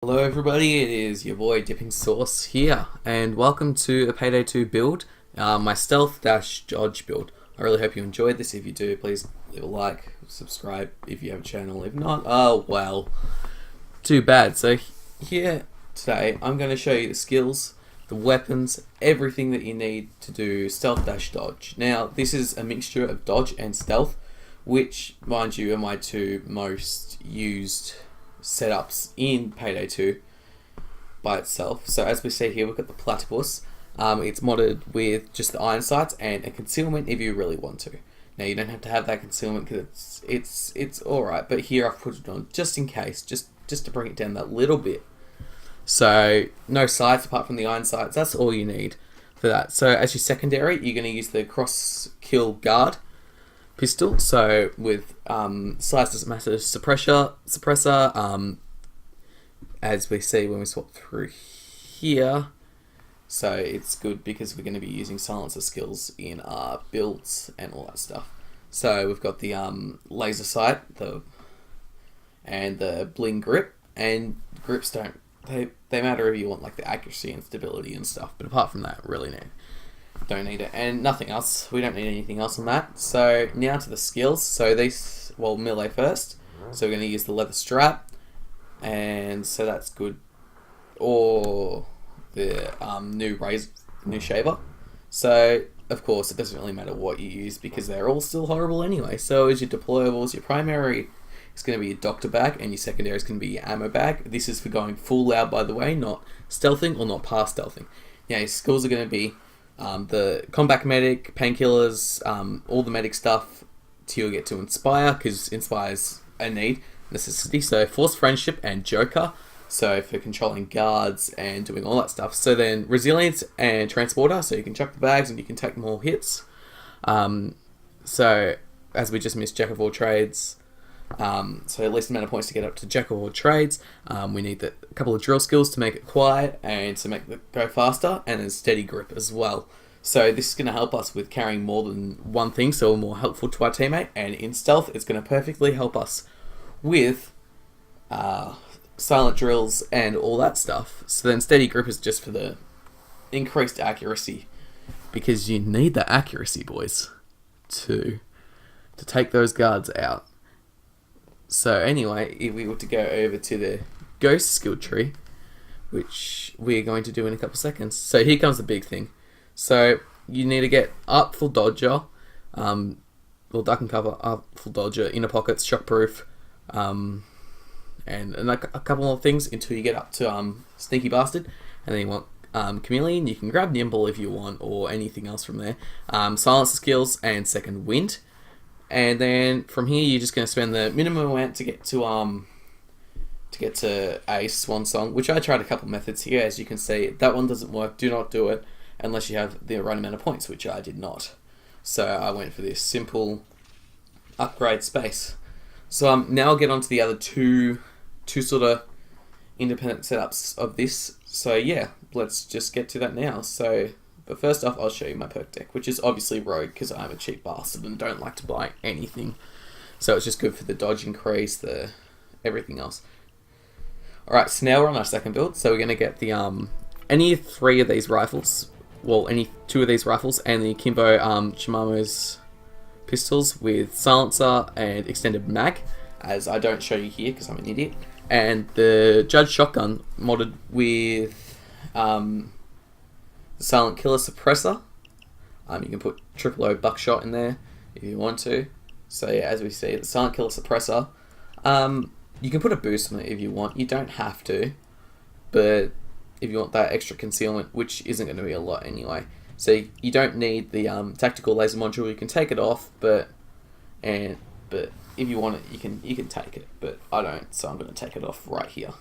Hello everybody, it is your boy Dipping Sauce here, and welcome to a Payday 2 build, my stealth-dodge build. I really hope you enjoyed this. If you do, please leave a like, subscribe if you have a channel. If not, oh well, too bad. So here today, I'm going to show you the skills, the weapons, everything that you need to do stealth-dodge. Now, this is a mixture of dodge and stealth, which, mind you, are my two most used setups in Payday 2 by itself. So as we see here, we've got the platypus. It's modded with just the iron sights and a concealment if you really want to. Now you don't have to have that concealment because it's alright, but here I've put it on just in case, just to bring it down that little bit. So no sights apart from the iron sights, that's all you need for that. So as your secondary, you're going to use the cross kill guard pistol. So with size doesn't matter, suppressor, as we see when we swap through here. So it's good because we're going to be using silencer skills in our builds and all that stuff. So we've got the laser sight, and the bling grip, and grips they matter if you want like the accuracy and stability and stuff. But apart from that, really don't need it, and nothing else. We don't need anything else on that. So now to the skills. So these, well, melee first. So we're going to use the leather strap, and so that's good. Or the new shaver. So of course it doesn't really matter what you use because they're all still horrible anyway. So as your deployables, your primary is going to be your doctor bag, and your secondary is going to be your ammo bag. This is for going full loud, by the way, not stealthing or not past stealthing. Now your skills are going to be the combat medic, painkillers, all the medic stuff till you get to inspire, because inspire's a necessity. So force friendship and joker, so for controlling guards and doing all that stuff. So then resilience and transporter, so you can chuck the bags and you can take more hits. So as we just missed, jack of all trades. So at least amount of points to get up to jack of all trades. We need a couple of drill skills to make it quiet and to make it go faster, and then steady grip as well. So this is going to help us with carrying more than one thing, so we're more helpful to our teammate. And in stealth, it's going to perfectly help us with silent drills and all that stuff. So then steady grip is just for the increased accuracy, because you need that accuracy, boys, to take those guards out. So anyway, if we were to go over to the ghost skill tree, which we're going to do in a couple seconds. So here comes the big thing. So you need to get Artful Dodger, well, duck and cover, Artful Dodger, inner pockets, shockproof, and like a couple more things until you get up to Sneaky Bastard. And then you want Chameleon. You can grab Nimble if you want, or anything else from there. Silencer skills and Second Wind. And then from here, you're just going to spend the minimum amount to get to a Swan Song, which I tried a couple methods here. As you can see, that one doesn't work. Do not do it unless you have the right amount of points, which I did not. So I went for this simple upgrade space. So now I'll get on to the other two sort of independent setups of this. So yeah, let's just get to that now. So, but first off, I'll show you my perk deck, which is obviously Rogue, because I'm a cheap bastard and don't like to buy anything. So it's just good for the dodge increase, the everything else. Alright, so now we're on our second build. So we're going to get the any three of these rifles, well, any two of these rifles, and the Kimbo Shimamo's pistols with silencer and extended mag, as I don't show you here because I'm an idiot. And the Judge shotgun modded with the Silent Killer suppressor. You can put triple O buckshot in there if you want to. So yeah, as we see, the Silent Killer suppressor. You can put a boost on it if you want. You don't have to, but if you want that extra concealment, which isn't going to be a lot anyway. So you don't need the tactical laser module. You can take it off, but if you want it, you can take it. But I don't, so I'm going to take it off right here.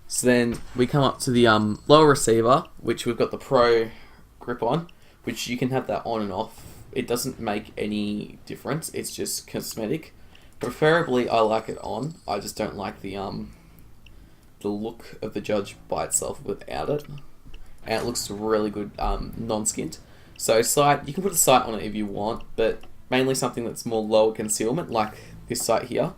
So then we come up to the lower receiver, which we've got the Pro grip on, which you can have that on and off. It doesn't make any difference. It's just cosmetic. Preferably, I like it on. I just don't like the look of the Judge by itself without it. And it looks really good non-skint. So sight, you can put a sight on it if you want, but mainly something that's more lower concealment, like this sight here.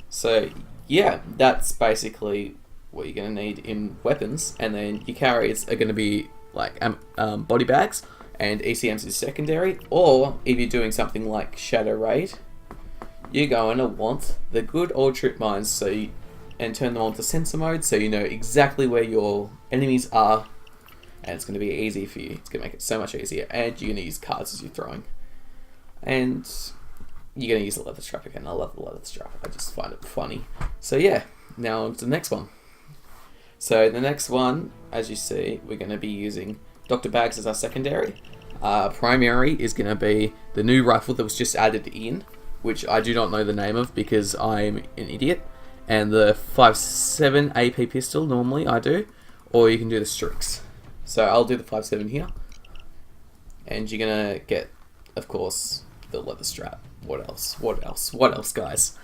So yeah, that's basically what you're going to need in weapons, and then your carries are going to be like body bags, and ECMs is secondary. Or if you're doing something like Shadow Raid, you're going to want the good old trip mines, and turn them on to sensor mode, so you know exactly where your enemies are, and it's going to be easy for you. It's going to make it so much easier, and you're going to use cards as you're throwing. And you're going to use the leather strap again. I love the leather strap. I just find it funny. So yeah, now on to the next one. So the next one, as you see, we're going to be using Dr. Bags as our secondary. Primary is going to be the new rifle that was just added in, which I do not know the name of because I'm an idiot. And the 5.7 AP pistol, normally I do. Or you can do the Strix. So I'll do the 5.7 here. And you're going to get, of course, the leather strap. What else? What else? What else, guys?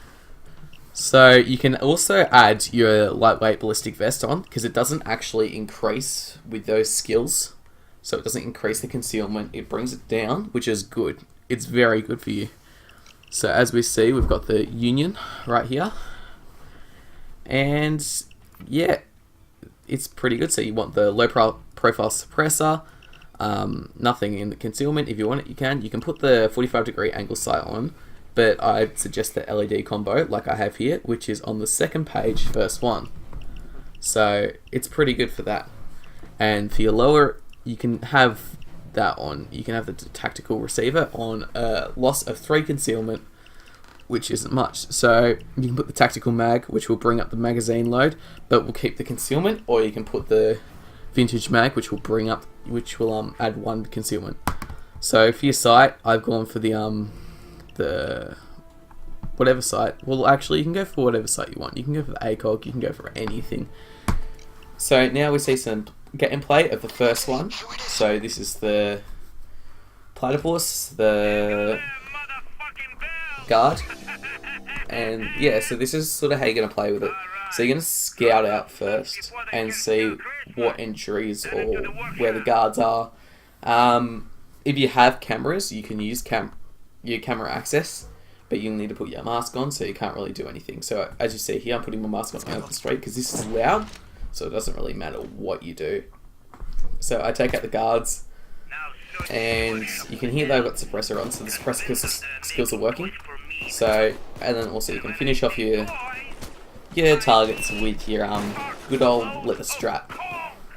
So you can also add your lightweight ballistic vest on, because it doesn't actually increase with those skills. So it doesn't increase the concealment. It brings it down, which is good. It's very good for you. So as we see, we've got the Union right here. And yeah, it's pretty good. So you want the low profile suppressor, nothing in the concealment. If you want it, you can. You can put the 45-degree angle sight on, but I'd suggest the LED combo like I have here, which is on the second page, first one. So it's pretty good for that. And for your lower, you can have that on. You can have the tactical receiver on a loss of 3 concealment, which isn't much. So you can put the tactical mag, which will bring up the magazine load, but will keep the concealment, or you can put the vintage mag, which will add 1 concealment. So for your sight, I've gone for the whatever sight. Well, actually, you can go for whatever sight you want. You can go for the ACOG. You can go for anything. So now we see some gameplay of the first one. So this is the platypus, the guard, and yeah, so this is sort of how you're going to play with it. So you're going to scout out first and see what entries or where the guards are. If you have cameras, you can use your camera access, but you'll need to put your mask on, so you can't really do anything. So as you see here, I'm putting my mask on out of the street because this is loud, so it doesn't really matter what you do. So I take out the guards, and you can hear they've got suppressor on, so the suppressor skills are working. So, and then also you can finish off your targets with your good old leather strap.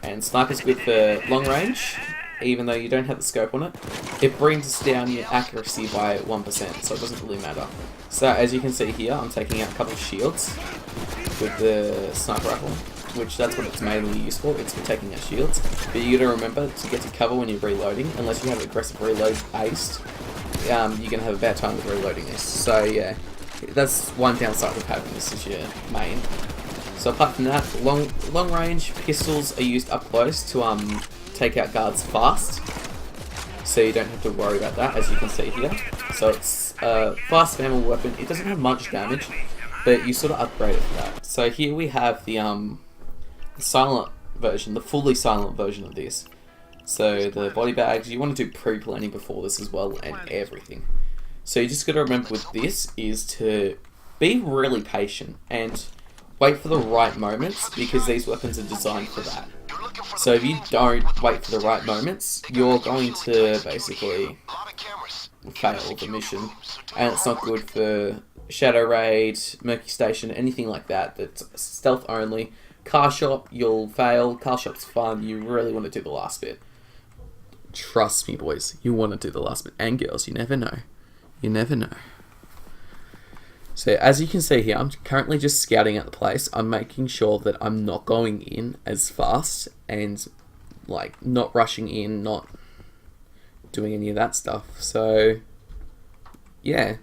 And sniper's good for long range, even though you don't have the scope on it. It brings down your accuracy by 1%, so it doesn't really matter. So as you can see here, I'm taking out a couple of shields with the sniper rifle, which that's what it's mainly used for. It's for taking out shields. But you gotta remember to get to cover when you're reloading. Unless you have aggressive reload aced, you're gonna have a bad time with reloading this. So yeah, that's one downside of having this as your main. So apart from that, long range pistols are used up close to take out guards fast. So you don't have to worry about that, as you can see here. So it's a fast spammable weapon. It doesn't have much damage, but you sort of upgrade it for that. So here we have the silent version, the fully silent version of this. So the body bags, you want to do pre-planning before this as well, and everything. So you just got to remember with this is to be really patient and wait for the right moments, because these weapons are designed for that. So if you don't wait for the right moments, you're going to basically fail the mission, and it's not good for Shadow Raid, Murky Station, anything like that that's stealth only. Car shop, you'll fail. Car shop's fun. You really want to do the last bit. Trust me, boys. You want to do the last bit. And girls, you never know. You never know. So as you can see here, I'm currently just scouting out the place. I'm making sure that I'm not going in as fast and like not rushing in, not doing any of that stuff. So yeah,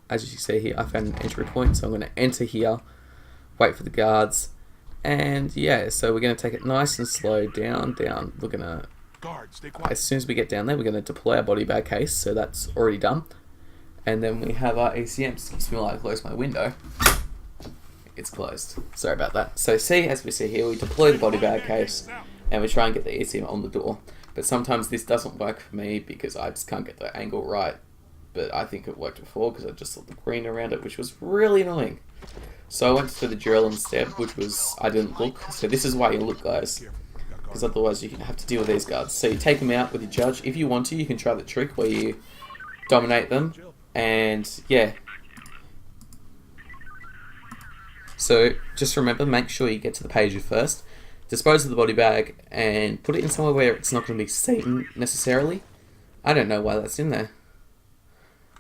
as you see here, I found an entry point, so I'm going to enter here, wait for the guards, and yeah, so we're going to take it nice and slow down. We're going to, as soon as we get down there, we're going to deploy our body bag case, so that's already done. And then we have our ACM. Excuse me while I close my window. It's closed. Sorry about that. So see, as we see here, we deploy the body bag case, and we try and get the ACM on the door. But sometimes this doesn't work for me because I just can't get the angle right. but I think it worked before because I just saw the green around it, which was really annoying. So I went for the drill instead, which was, I didn't look. So this is why you look, guys, because otherwise you can have to deal with these guards. So you take them out with your judge. If you want to, you can try the trick where you dominate them, and yeah. So just remember, make sure you get to the pager first, dispose of the body bag, and put it in somewhere where it's not going to be seen necessarily. I don't know why that's in there.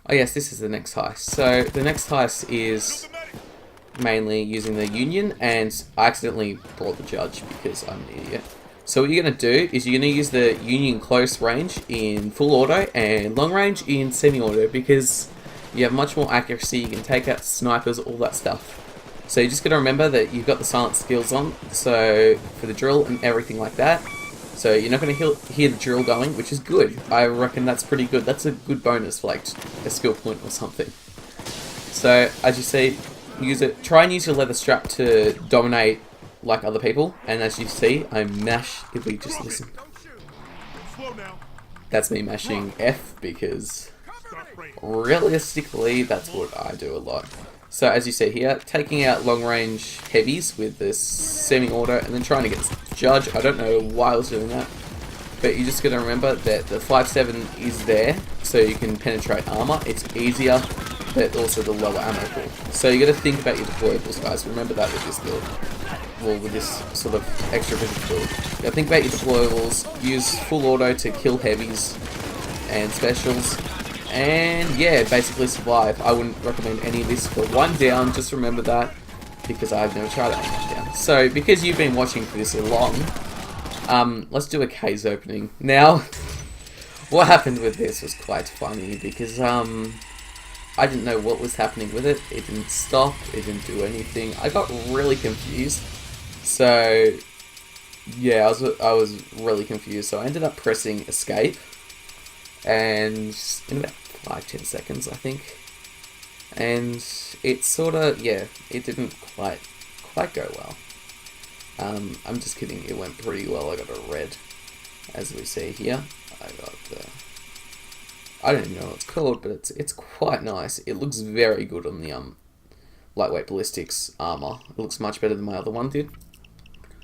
Oh yes, this is the next heist. So the next heist is mainly using the Union, and I accidentally brought the judge because I'm an idiot. So what you're going to do is you're going to use the Union close range in full auto and long range in semi-auto, because you have much more accuracy, you can take out snipers, all that stuff. So you're just going to remember that you've got the silent skills on, so for the drill and everything like that. So you're not going to hear the drill going, which is good. I reckon that's pretty good. That's a good bonus for like a skill point or something. So as you see, use it. Try and use your leather strap to dominate like other people. And as you see, I mash. If we just listen, that's me mashing F, because realistically, that's what I do a lot. So as you see here, taking out long range heavies with this semi-auto and then trying to get judge. I don't know why I was doing that, but you're just going to remember that the 5.7 is there so you can penetrate armor. It's easier, but also the lower ammo pool. So you got to think about your deployables, guys. Remember that with this build. Well, with this sort of extra vision build. You got to think about your deployables. Use full auto to kill heavies and specials. And yeah, basically survive. I wouldn't recommend any of this for one down, just remember that, because I've never tried it on one down. So, because you've been watching for this so long, let's do a case opening. Now, what happened with this was quite funny, because I didn't know what was happening with it. It didn't stop, it didn't do anything. I got really confused. So, yeah, I was really confused. So I ended up pressing escape, and in about 5-10 seconds, I think, and it sort of, yeah, it didn't quite go well. I'm just kidding, it went pretty well. I got a red, as we see here. I got I don't even know what it's called, but it's quite nice. It looks very good on the lightweight ballistics armor. It looks much better than my other one did,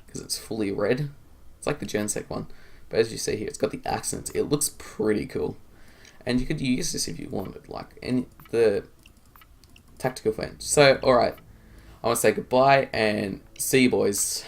because it's fully red. It's like the Gensec one, but as you see here, it's got the accents. It looks pretty cool. And you could use this if you wanted, like in the tactical fence. So, alright, I want to say goodbye and see you boys.